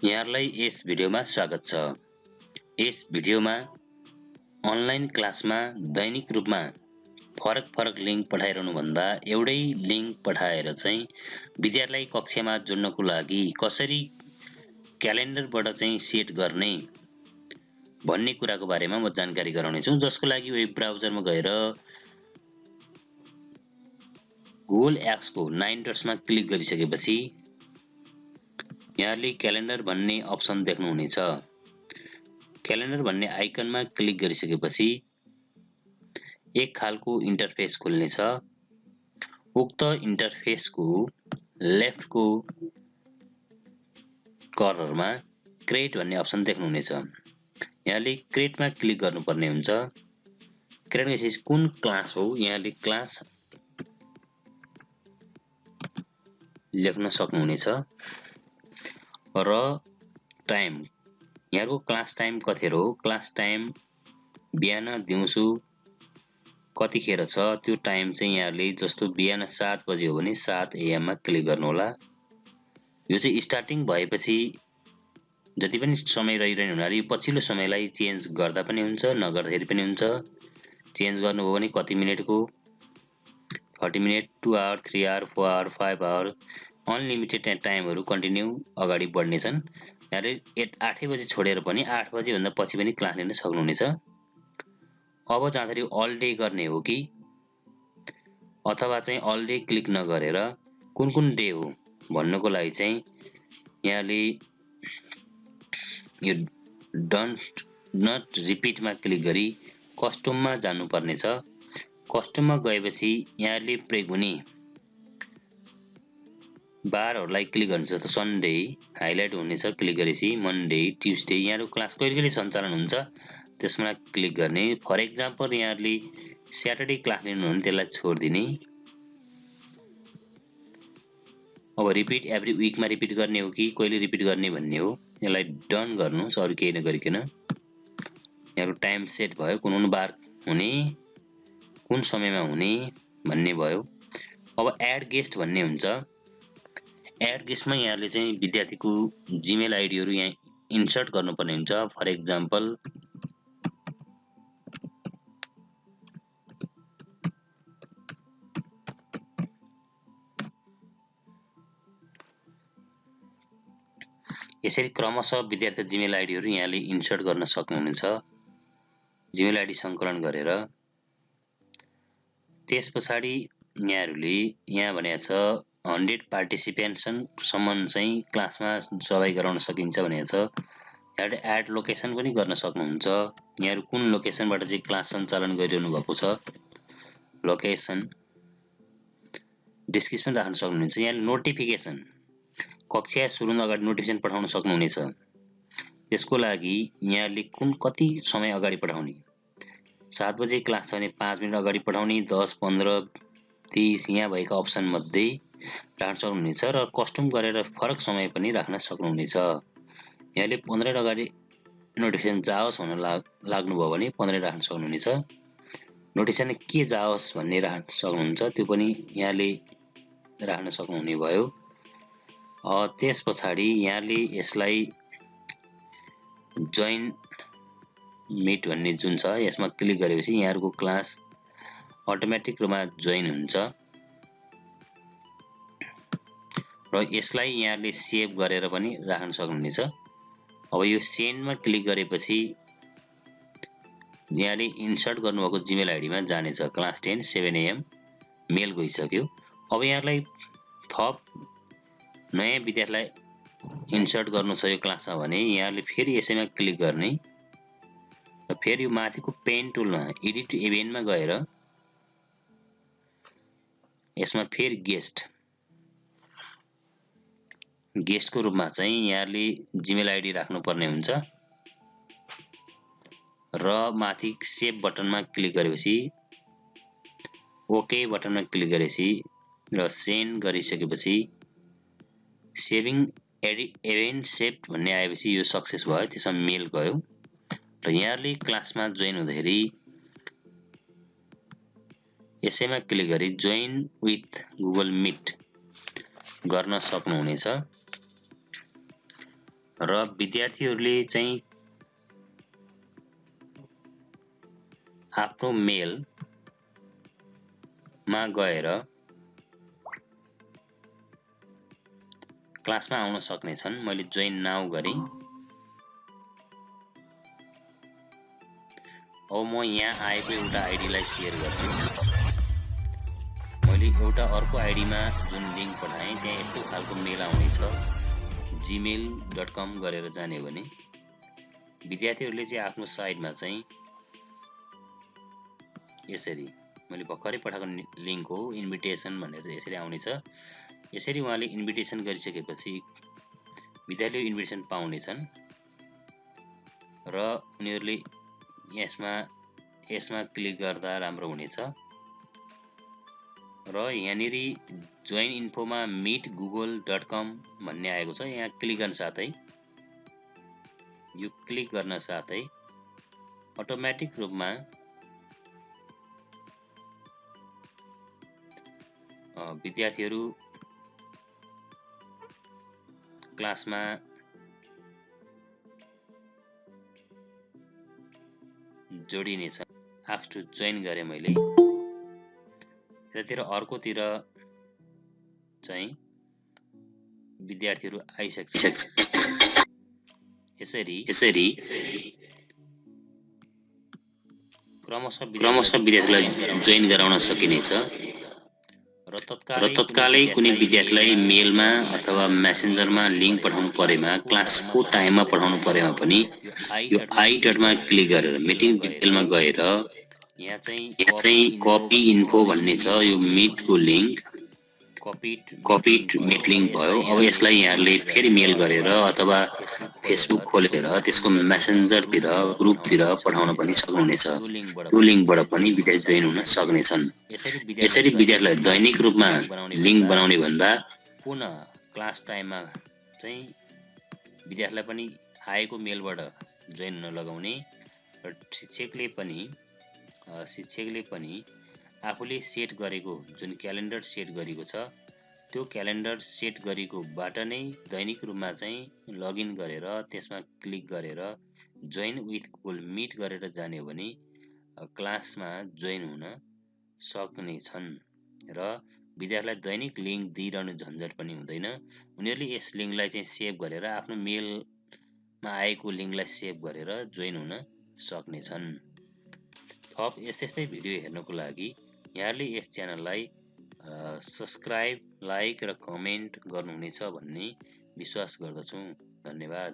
यहाँलाई यस भिडियोमा स्वागत छ। यस भिडियोमा अनलाइन क्लासमा दैनिक रूपमा फरक लिंक पठाइरहनु भन्दा एउटै लिंक पठाएर चाहिँ विद्यार्थीलाई कक्षामा जोड्नको लागि कसरी क्यालेन्डरबाट चाहिँ सेट गर्ने भन्ने कुराको बारेमा म जानकारी गराउने छु। जसको लागि वेब ब्राउजरमा गएर गुगल एप्सको 9 डट्समा क्लिक गरिसकेपछि यहाँले क्यालेन्डर भन्ने अप्सन देख्नुहुनेछ। क्यालेन्डर भन्ने आइकनमा क्लिक गरिसकेपछि एक खालको इन्टरफेस खुल्नेछ। उक्त इन्टरफेसको लेफ्टको कर्नरमा क्रिएट भन्ने अप्सन देख्नुहुनेछ। यहाँले क्रिएटमा क्लिक गर्नुपर्ने हुन्छ। क्रिएट गरेपछि कुन क्लास हो यहाँले क्लास लेख्न सक्नुहुनेछ र टाइम यहाँको क्लास टाइम कतिखेर हो, क्लास टाइम बिहान दिउँसो कतिखेर छ त्यो टाइम चाहिँ यहाँले जस्तो बिहान 7 बजे हो भने 7 AM मा क्लिक गर्नु होला। यो चाहिँ स्टार्टिङ भएपछि जति पनि समय रहिरहने हुनाले यो पछिल्लो समयलाई चेन्ज गर्दा पनि हुन्छ नगर्दाखेरि पनि हुन्छ। चेन्ज गर्नुभयो भने कति मिनेटको 30 minute 2 hour 3 hour 4 hour 5 hour unlimited टाइमहरु कन्टिन्यू अगाडि बढ्नेछन्। यहाँले 8 बजे छोडेर पनि 8 बजे भन्दा पछि पनि क्लास लिन सक्नुहुनेछ। अब जाँदाखेरि अल डे गर्ने हो कि अथवा चाहिँ अल डे क्लिक नगरेर कुन डे हो भन्नको लागि चाहिँ यहाँले यो डोन्ट नट रिपिटमा क्लिक गरी कस्टममा जानुपर्ने छ। कस्टममा गएपछि यहाँले प्रयोग हुने बारहरुलाई क्लिक गर्नुहुन्छ। त सन्डे हाइलाइट हुनेछ। क्लिक गरेपछि मन्डे ट्युसडे यहाँको क्लास कहिले सञ्चालन हुन्छ त्यसमा क्लिक गर्ने। फर एक्जाम्पल यहाँले स्याटरडे क्लास लिनु भने त्यसलाई छोड्दिने। अब रिपिट एभ्री वीकमा रिपिट गर्ने हो कि कहिले रिपिट गर्ने भन्ने हो। यसलाई डन गर्नुस् अरु केही नगरिकन। यहाँको टाइम सेट भयो कुन बार हुने कुन समयमा हुने भन्ने भयो। अब एड गेस्ट भन्ने हुन्छ। एड गेस्टमा यहाँले चाहिँ विद्यार्थीको जीमेल आइडीहरु यहाँ इन्सर्ट गर्नुपर्ने हुन्छ। फर एक्जाम्पल यसरी क्रमशः विद्यार्थीको जीमेल आइडीहरु यहाँले इन्सर्ट गर्न सक्नुहुन्छ। जीमेल आइडी संकलन गरेर त्यसपछाडी यहाँहरुले यहाँ भनेको छ 100 पार्टिसिपेन्ट्सन सम्म चाहिँ क्लासमा सहभागी गराउन सकिन्छ भनेको छ। यहाँले एड लोकेसन पनि गर्न सक्नुहुन्छ। यहाँहरु कुन लोकेसनबाट चाहिँ क्लास सञ्चालन गरिरहनु भएको छ लोकेसन डिस्क्रिप्सन राख्न सक्नुहुन्छ। यहाँले नोटिफिकेसन कक्षा सुरु हुन अगाडि नोटिफिकेसन पठाउन सक्नुहुनेछ। त्यसको लागि यहाँले कति समय अगाडि पठाउने 7 बजे क्लास छ भने 5 मिनेट अगाडि पठाउने 10 15 30 यहाँ भएका अप्सन मध्ये राख्न सक्नुहुनेछ र कस्टम गरेर फरक समय पनि राख्न सक्नुहुनेछ। यहाँले 15 मिनेट अगाडि नोटिफिकेसन जाओस् भन्न लाग्नुभयो भने 15 राख्न सक्नुहुनेछ। नोटिफिकेसन के जाओस् भन्ने राख्न सक्नुहुन्छ त्यो पनि यहाँले राख्न सक्नुहुने भयो। त्यसपछाडी यहाँले यसलाई जोइन मिट भन्ने जुन छ यसमा क्लिक गरेपछि यहाँहरुको क्लास अटोमेटिक रूपमा जोइन हुन्छ र यसलाई यहाँले सेभ गरेर पनि राख्न सक्नुहुनेछ। अब यो सेन्डमा क्लिक गरेपछि यहाँले इन्सर्ट गर्नुभएको जीमेल आइडीमा जानेछ। क्लास 10 7 AM मेल गइसक्यो। अब यहाँलाई थप नयाँ विद्यार्थीलाई इन्सर्ट गर्नु छ यो क्लासमा भने यहाँले फेरि यसैमा क्लिक गर्ने र फेरि यो माथिको पेन टुलमा एडिट इभेन्टमा गएर यसमा फेरि गेस्टको रूपमा चाहिँ यहाँले जीमेल आइडी राख्नुपर्ने हुन्छ र माथि सेभ बटनमा क्लिक गरेपछि ओके बटनमा क्लिक गरेपछि र सेन्ड गरिसकेपछि सेभिङ इभेन्ट सेभ भन्ने आएपछि यो सक्सेस भयो। त्यसमा मेल गयो र यहाँले क्लासमा जोइन हुँदाखेरि यसैमा क्लिक गरी जोइन विथ गुगल मिट गर्न सक्नुहुनेछ। र विद्यार्थीहरूले चाहिँ आफ्नो मेलमा गएर क्लासमा आउन सक्नेछन्। मैले जोइन नाउ गरेँ। अब म यहाँ आएको एउटा आइडीलाई सेयर गर्छु। मैले एउटा अर्को आइडीमा जुन लिङ्क पठाएँ त्यहाँ यस्तो खालको मेल आउनेछ। gmail.com गरेर जाने हो भने विद्यार्थीहरूले चाहिँ आफ्नो साइटमा चाहिँ यसरी, मैले भर्खरै पठाएको लिङ्क हो, इन्भिटेसन भनेर यसरी आउनेछ। यसरी उहाँले इन्भिटेसन गरिसकेपछि विद्यार्थीले इन्भिटेसन पाउनेछन् र उनीहरूले यसमा क्लिक गर्दा राम्रो हुनेछ। र यहाँनिर जोइन इन्फोमा meetgoogle.com भन्ने आएको छ। यहाँ क्लिक गर्न साथै, यो क्लिक गर्न साथै अटोमेटिक रूपमा विद्यार्थीहरू क्लासमा जोडिनेछ। आस्क टु जोइन गरेँ मैले। यतातिर अर्कोतिर चाहिँ विद्यार्थीहरू आइसक्छ। यसरी क्रमशः विद्यार्थीलाई जोइन गराउन सकिनेछ। र तत्कालै कुनै विद्यार्थीलाई मेलमा अथवा मेसेन्जरमा लिङ्क पठाउनु परेमा, क्लासको टाइममा पठाउनु परेमा पनि यो आई डटमा क्लिक गरेर मिटिङ डिटेलमा गएर यहाँ चाहिँ कपी इन्फो भन्ने छ। यो मिटको लिङ्क कपिड मिट लिङ्क भयो। अब यसलाई यहाँले फेरि मेल गरेर अथवा फेसबुक खोलेर त्यसको मेसेन्जरतिर ग्रुपतिर पठाउन पनि सक्नुहुनेछ। त्यो लिङ्कबाट पनि विद्यार्थी जोइन हुन सक्नेछन्। यसरी विद्यार्थीलाई दैनिक रूपमा लिङ्क बनाउने भन्दा पुनः क्लास टाइममा चाहिँ विद्यार्थीलाई पनि आएको मेलबाट जोइन हुन लगाउने र शिक्षकले पनि आफूले सेट गरेको जुन क्यालेन्डर सेट गरेको छ त्यो क्यालेन्डर सेट गरेकोबाट नै दैनिक रूपमा चाहिँ लगइन गरेर त्यसमा क्लिक गरेर जोइन विथ गुगल मिट गरेर जाने हो भने क्लासमा जोइन हुन सक्नेछन् र विद्यार्थीलाई दैनिक लिङ्क दिइरहनु झन्झट पनि हुँदैन। उनीहरूले यस लिङ्कलाई चाहिँ सेभ गरेर आफ्नो मेलमा आएको लिङ्कलाई सेभ गरेर जोइन हुन सक्नेछन्। थप यस्तै भिडियो हेर्नको लागि यहाँले यस च्यानललाई सब्स्क्राइब, लाइक र कमेन्ट गर्नुहुनेछ भन्ने विश्वास गर्दछु। धन्यवाद।